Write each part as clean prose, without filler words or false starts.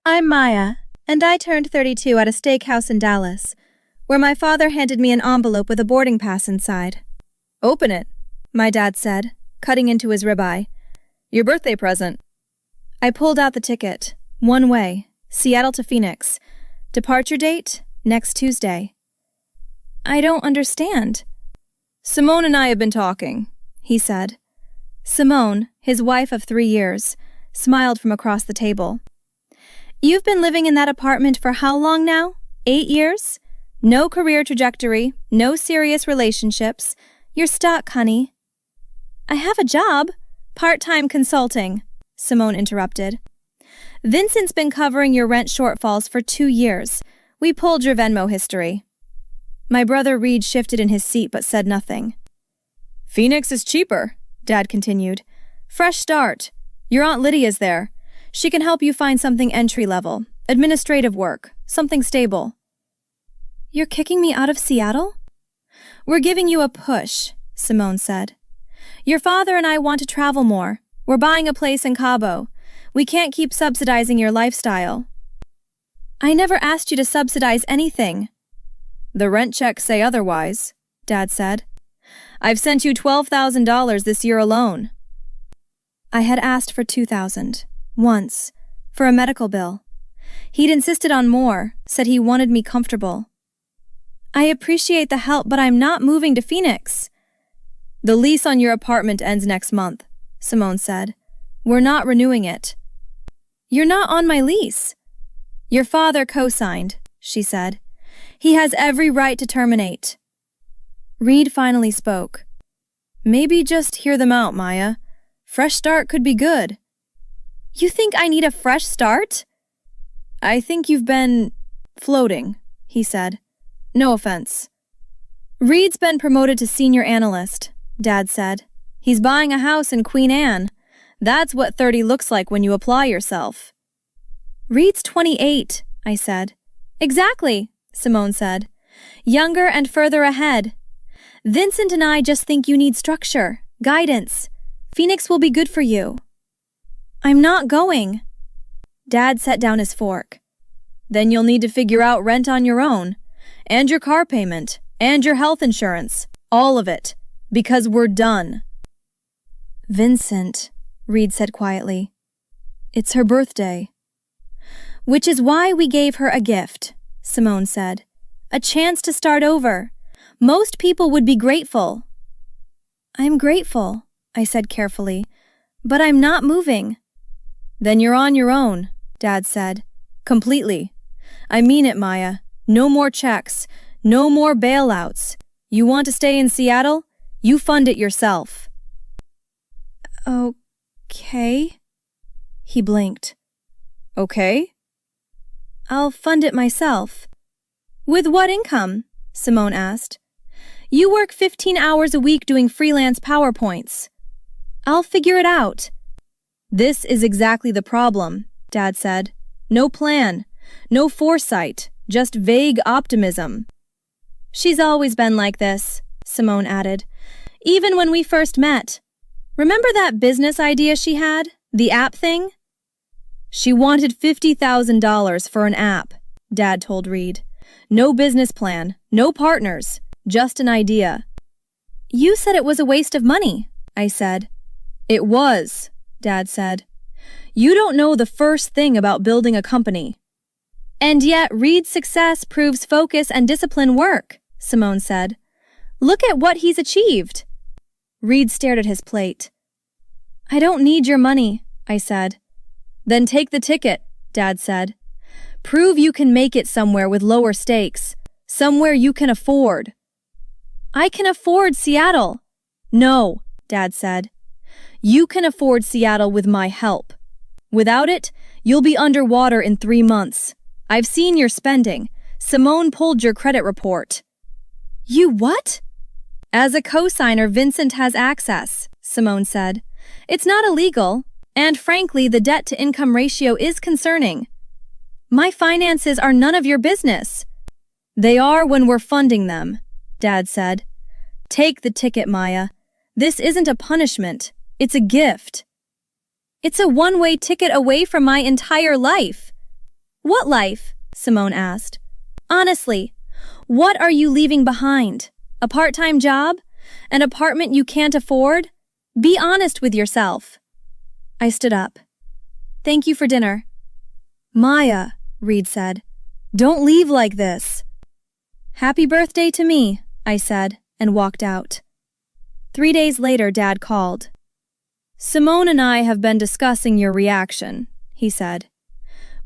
I'm Maya, and I turned 32 at a steakhouse in Dallas, where my father handed me an envelope with a boarding pass inside. Open it, my dad said, cutting into his ribeye. Your birthday present. I pulled out the ticket. One way, Seattle to Phoenix. Departure date, next Tuesday. I don't understand. Simone and I have been talking, he said. Simone, his wife of 3 years, smiled from across the table. You've been living in that apartment for how long now? 8 years? No career trajectory, no serious relationships. You're stuck, honey. I have a job. Part-time consulting, Simone interrupted. Vincent's been covering your rent shortfalls for 2 years. We pulled your Venmo history. My brother Reed shifted in his seat but said nothing. Phoenix is cheaper, Dad continued. Fresh start. Your Aunt Lydia's there. She can help you find something entry-level, administrative work, something stable. You're kicking me out of Seattle? We're giving you a push, Simone said. Your father and I want to travel more. We're buying a place in Cabo. We can't keep subsidizing your lifestyle. I never asked you to subsidize anything. The rent checks say otherwise, Dad said. I've sent you $12,000 this year alone. I had asked for $2,000, once, for a medical bill. He'd insisted on more, said he wanted me comfortable. I appreciate the help, but I'm not moving to Phoenix. The lease on your apartment ends next month, Simone said. We're not renewing it. You're not on my lease. Your father co-signed, she said. He has every right to terminate. Reed finally spoke. Maybe just hear them out, Maya. Fresh start could be good. You think I need a fresh start? I think you've been floating, he said. No offense. Reed's been promoted to senior analyst, Dad said. He's buying a house in Queen Anne. That's what 30 looks like when you apply yourself. Reed's 28, I said. Exactly, Simone said. Younger and further ahead. Vincent and I just think you need structure, guidance. Phoenix will be good for you. I'm not going. Dad set down his fork. Then you'll need to figure out rent on your own, and your car payment, and your health insurance, all of it, because we're done. Vincent, Reed said quietly. It's her birthday. Which is why we gave her a gift, Simone said. A chance to start over. Most people would be grateful. I'm grateful, I said carefully, but I'm not moving. Then you're on your own, Dad said. Completely. I mean it, Maya. No more checks. No more bailouts. You want to stay in Seattle? You fund it yourself. Okay. He blinked. Okay? I'll fund it myself. With what income? Simone asked. You work 15 hours a week doing freelance PowerPoints. I'll figure it out. This is exactly the problem, Dad said. No plan, no foresight, just vague optimism. She's always been like this, Simone added. Even when we first met. Remember that business idea she had? The app thing? She wanted $50,000 for an app, Dad told Reed. No business plan, no partners, just an idea. You said it was a waste of money, I said. It was, Dad said. You don't know the first thing about building a company. And yet Reed's success proves focus and discipline work, Simone said. Look at what he's achieved. Reed stared at his plate. I don't need your money, I said. Then take the ticket, Dad said. Prove you can make it somewhere with lower stakes, somewhere you can afford. I can afford Seattle. No, Dad said. You can afford Seattle with my help. Without it, you'll be underwater in 3 months. I've seen your spending. Simone pulled your credit report. You what? As a cosigner, Vincent has access, Simone said. It's not illegal, and frankly, the debt-to-income ratio is concerning. My finances are none of your business. They are when we're funding them, Dad said. Take the ticket, Maya. This isn't a punishment. It's a gift. It's a one-way ticket away from my entire life. What life? Simone asked. Honestly, what are you leaving behind? A part-time job? An apartment you can't afford? Be honest with yourself. I stood up. Thank you for dinner. Maya, Reed said, don't leave like this. Happy birthday to me, I said, and walked out. 3 days later, Dad called. Simone and I have been discussing your reaction, he said.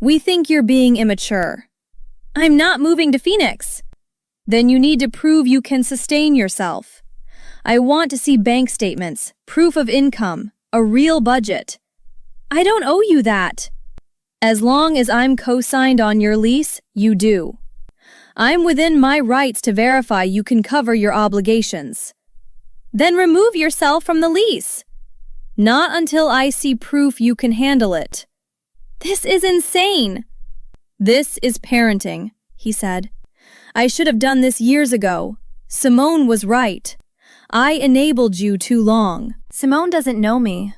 We think you're being immature. I'm not moving to Phoenix. Then you need to prove you can sustain yourself. I want to see bank statements, proof of income, a real budget. I don't owe you that. As long as I'm co-signed on your lease, you do. I'm within my rights to verify you can cover your obligations. Then remove yourself from the lease. Not until I see proof you can handle it. This is insane. This is parenting, he said. I should have done this years ago. Simone was right. I enabled you too long. Simone doesn't know me.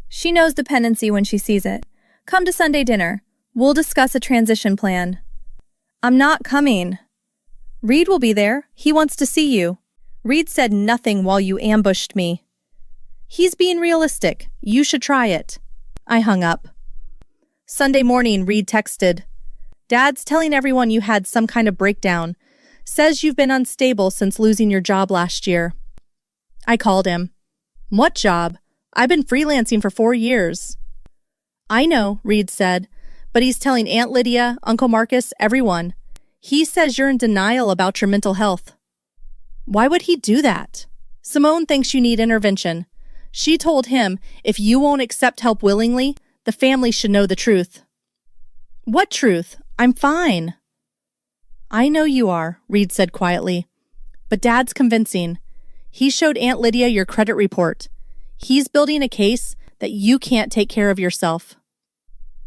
She knows dependency when she sees it. Come to Sunday dinner. We'll discuss a transition plan. I'm not coming. Reed will be there. He wants to see you. Reed said nothing while you ambushed me. He's being realistic. You should try it. I hung up. Sunday morning, Reed texted. Dad's telling everyone you had some kind of breakdown. Says you've been unstable since losing your job last year. I called him. What job? I've been freelancing for 4 years. I know, Reed said, but he's telling Aunt Lydia, Uncle Marcus, everyone. He says you're in denial about your mental health. Why would he do that? Simone thinks you need intervention. She told him if you won't accept help willingly, the family should know the truth. What truth? I'm fine. I know you are, Reed said quietly. But Dad's convincing. He showed Aunt Lydia your credit report. He's building a case that you can't take care of yourself.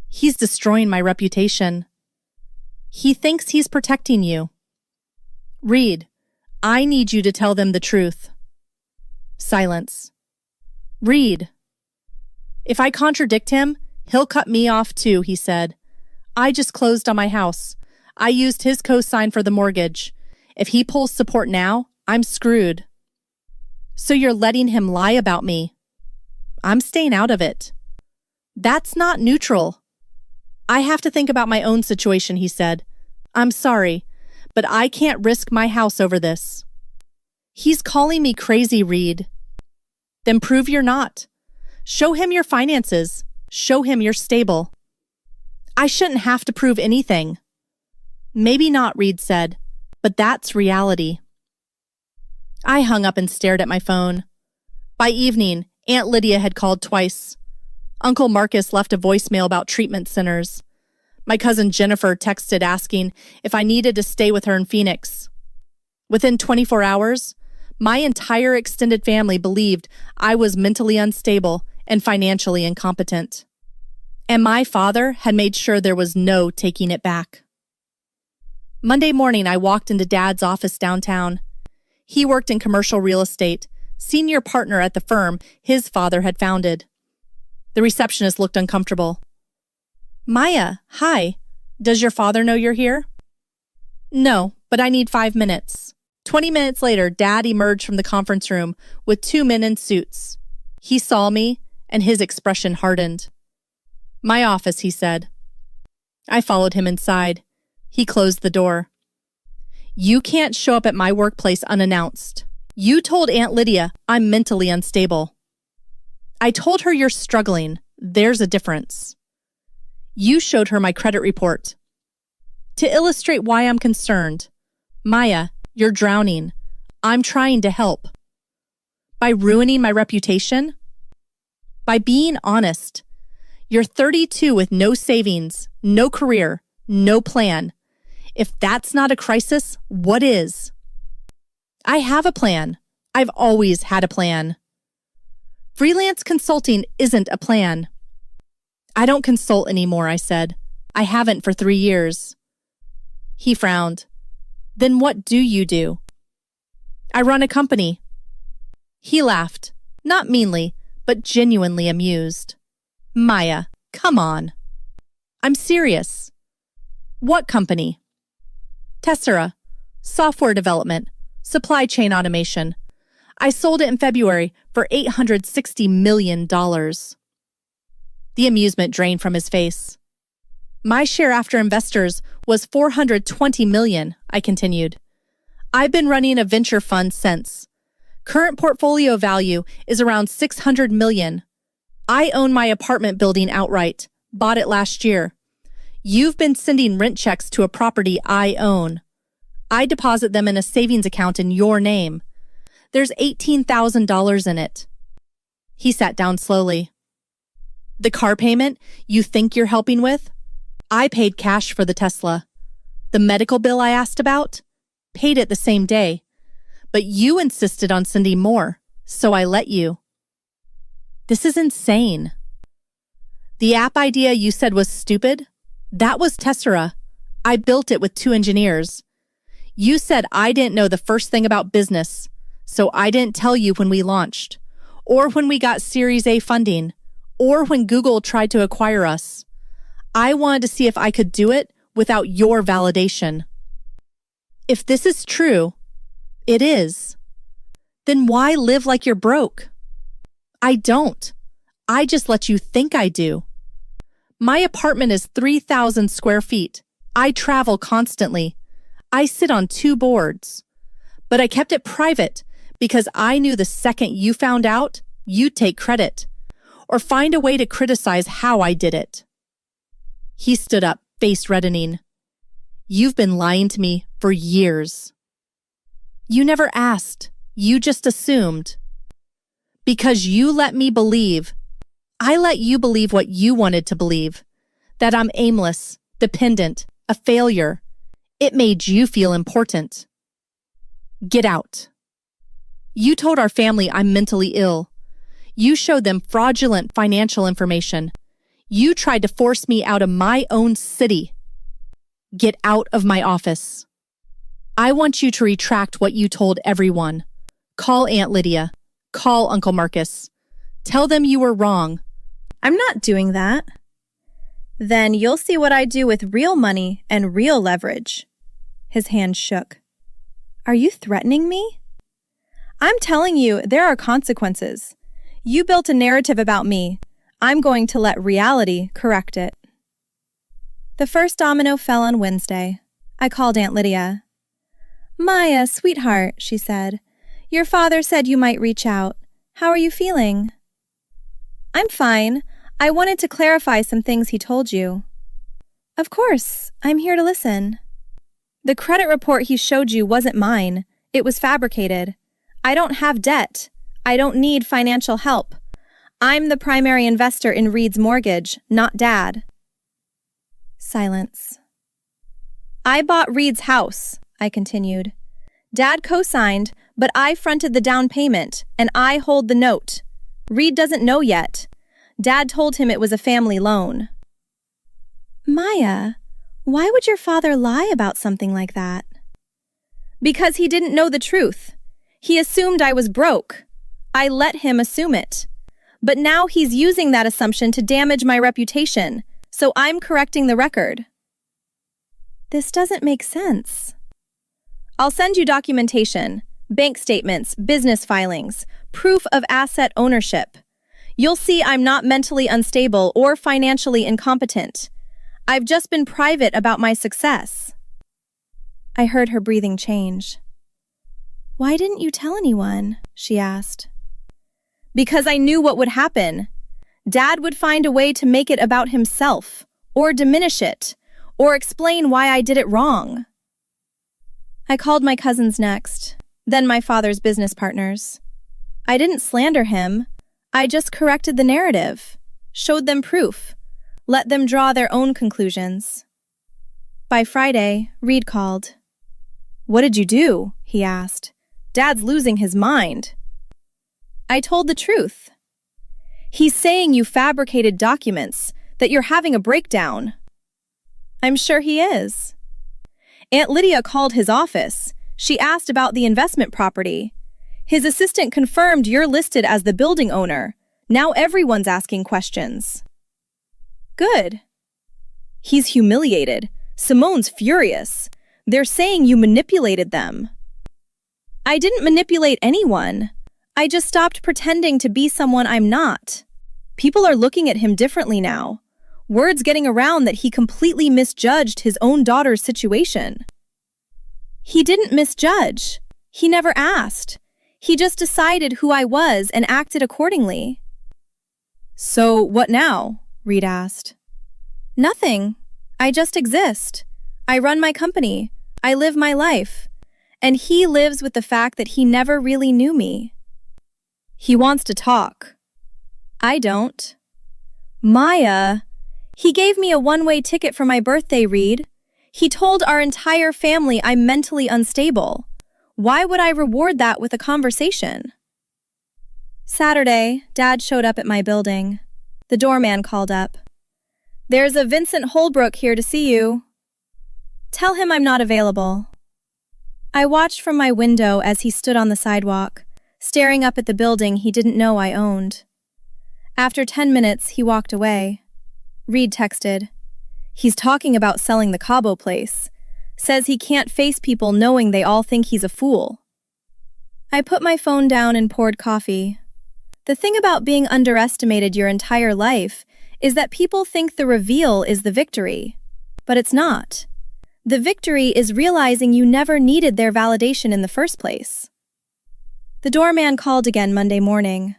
He's destroying my reputation. He thinks he's protecting you. Reed, I need you to tell them the truth. Silence. Reed. If I contradict him, he'll cut me off too, he said. I just closed on my house. I used his co-sign for the mortgage. If he pulls support now, I'm screwed. So you're letting him lie about me. I'm staying out of it. That's not neutral. I have to think about my own situation, he said. I'm sorry, but I can't risk my house over this. He's calling me crazy, Reed. Then prove you're not. Show him your finances. Show him you're stable. I shouldn't have to prove anything. Maybe not, Reed said, but that's reality. I hung up and stared at my phone. By evening, Aunt Lydia had called twice. Uncle Marcus left a voicemail about treatment centers. My cousin Jennifer texted asking if I needed to stay with her in Phoenix. Within 24 hours, my entire extended family believed I was mentally unstable and financially incompetent. And my father had made sure there was no taking it back. Monday morning, I walked into Dad's office downtown. He worked in commercial real estate, senior partner at the firm his father had founded. The receptionist looked uncomfortable. Maya, hi. Does your father know you're here? No, but I need 5 minutes. 20 minutes later, Dad emerged from the conference room with 2 men in suits. He saw me, and his expression hardened. My office, he said. I followed him inside. He closed the door. You can't show up at my workplace unannounced. You told Aunt Lydia I'm mentally unstable. I told her you're struggling. There's a difference. You showed her my credit report. To illustrate why I'm concerned, Maya, you're drowning. I'm trying to help. By ruining my reputation? By being honest. You're 32 with no savings, no career, no plan. If that's not a crisis, what is? I have a plan. I've always had a plan. Freelance consulting isn't a plan. I don't consult anymore, I said. I haven't for 3 years. He frowned. Then what do you do? I run a company. He laughed, not meanly, but genuinely amused. Maya, come on. I'm serious. What company? Tessera. Software development. Supply chain automation. I sold it in February for $860 million. The amusement drained from his face. My share after investors was $420 million, I continued. I've been running a venture fund since. Current portfolio value is around $600 million. I own my apartment building outright, bought it last year. You've been sending rent checks to a property I own. I deposit them in a savings account in your name. There's $18,000 in it. He sat down slowly. The car payment you think you're helping with? I paid cash for the Tesla. The medical bill I asked about? Paid it the same day. But you insisted on sending more, so I let you. This is insane. The app idea you said was stupid? That was Tessera. I built it with 2 engineers. You said I didn't know the first thing about business, so I didn't tell you when we launched, or when we got Series A funding, or when Google tried to acquire us. I wanted to see if I could do it without your validation. If this is true, it is. Then why live like you're broke? I don't. I just let you think I do. My apartment is 3,000 square feet. I travel constantly. I sit on 2 boards. But I kept it private because I knew the second you found out, you'd take credit or find a way to criticize how I did it. He stood up, face reddening. You've been lying to me for years. You never asked. You just assumed. Because you let me believe. I let you believe what you wanted to believe. That I'm aimless, dependent, a failure. It made you feel important. Get out. You told our family I'm mentally ill. You showed them fraudulent financial information. You tried to force me out of my own city. Get out of my office. I want you to retract what you told everyone. Call Aunt Lydia. Call Uncle Marcus. Tell them you were wrong. I'm not doing that. Then you'll see what I do with real money and real leverage. His hand shook. Are you threatening me? I'm telling you, there are consequences. You built a narrative about me. I'm going to let reality correct it. The first domino fell on Wednesday. I called Aunt Lydia. Maya, sweetheart, she said. Your father said you might reach out. How are you feeling? I'm fine. I wanted to clarify some things he told you. Of course, I'm here to listen. The credit report he showed you wasn't mine. It was fabricated. I don't have debt. I don't need financial help. I'm the primary investor in Reed's mortgage, not Dad. Silence. I bought Reed's house, I continued. Dad co-signed, but I fronted the down payment, and I hold the note. Reed doesn't know yet. Dad told him it was a family loan. Maya, why would your father lie about something like that? Because he didn't know the truth. He assumed I was broke. I let him assume it. But now he's using that assumption to damage my reputation, so I'm correcting the record. This doesn't make sense. I'll send you documentation, bank statements, business filings, proof of asset ownership. You'll see I'm not mentally unstable or financially incompetent. I've just been private about my success. I heard her breathing change. Why didn't you tell anyone? She asked. Because I knew what would happen. Dad would find a way to make it about himself, or diminish it, or explain why I did it wrong. I called my cousins next, then my father's business partners. I didn't slander him. I just corrected the narrative, showed them proof, let them draw their own conclusions. By Friday, Reed called. What did you do? He asked. Dad's losing his mind. I told the truth. He's saying you fabricated documents, that you're having a breakdown. I'm sure he is. Aunt Lydia called his office. She asked about the investment property. His assistant confirmed you're listed as the building owner. Now everyone's asking questions. Good. He's humiliated, Simone's furious. They're saying you manipulated them. I didn't manipulate anyone. I just stopped pretending to be someone I'm not. People are looking at him differently now. Word's getting around that he completely misjudged his own daughter's situation. He didn't misjudge. He never asked. He just decided who I was and acted accordingly. So what now? Reed asked. Nothing. I just exist. I run my company. I live my life. And he lives with the fact that he never really knew me. He wants to talk. I don't. Maya, he gave me a one-way ticket for my birthday, Reed. He told our entire family I'm mentally unstable. Why would I reward that with a conversation? Saturday, Dad showed up at my building. The doorman called up. There's a Vincent Holbrook here to see you. Tell him I'm not available. I watched from my window as he stood on the sidewalk, staring up at the building he didn't know I owned. After 10 minutes, he walked away. Reed texted. He's talking about selling the Cabo place. Says he can't face people knowing they all think he's a fool. I put my phone down and poured coffee. The thing about being underestimated your entire life is that people think the reveal is the victory. But it's not. The victory is realizing you never needed their validation in the first place. The doorman called again Monday morning.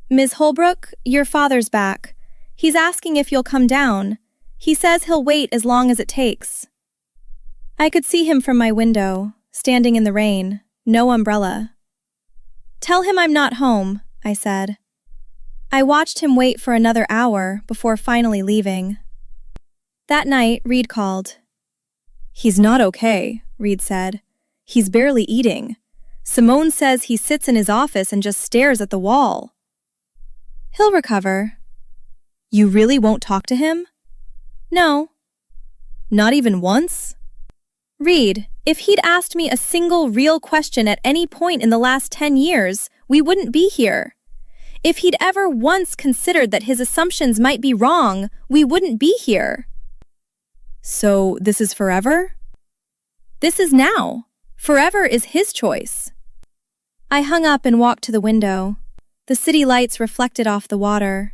Ms. Holbrook, your father's back. He's asking if you'll come down. He says he'll wait as long as it takes. I could see him from my window, standing in the rain, no umbrella. Tell him I'm not home, I said. I watched him wait for another hour before finally leaving. That night, Reed called. He's not okay, Reed said. He's barely eating. Simone says he sits in his office and just stares at the wall. He'll recover. You really won't talk to him? No. Not even once? Reed, if he'd asked me a single real question at any point in the last 10 years, we wouldn't be here. If he'd ever once considered that his assumptions might be wrong, we wouldn't be here. So this is forever? This is now. Forever is his choice. I hung up and walked to the window. The city lights reflected off the water.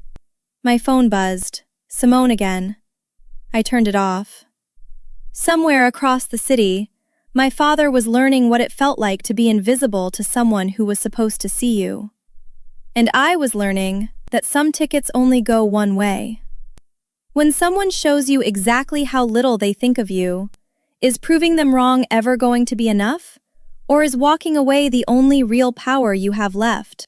My phone buzzed. Simone again. I turned it off. Somewhere across the city, my father was learning what it felt like to be invisible to someone who was supposed to see you. And I was learning that some tickets only go one way. When someone shows you exactly how little they think of you, is proving them wrong ever going to be enough? Or is walking away the only real power you have left?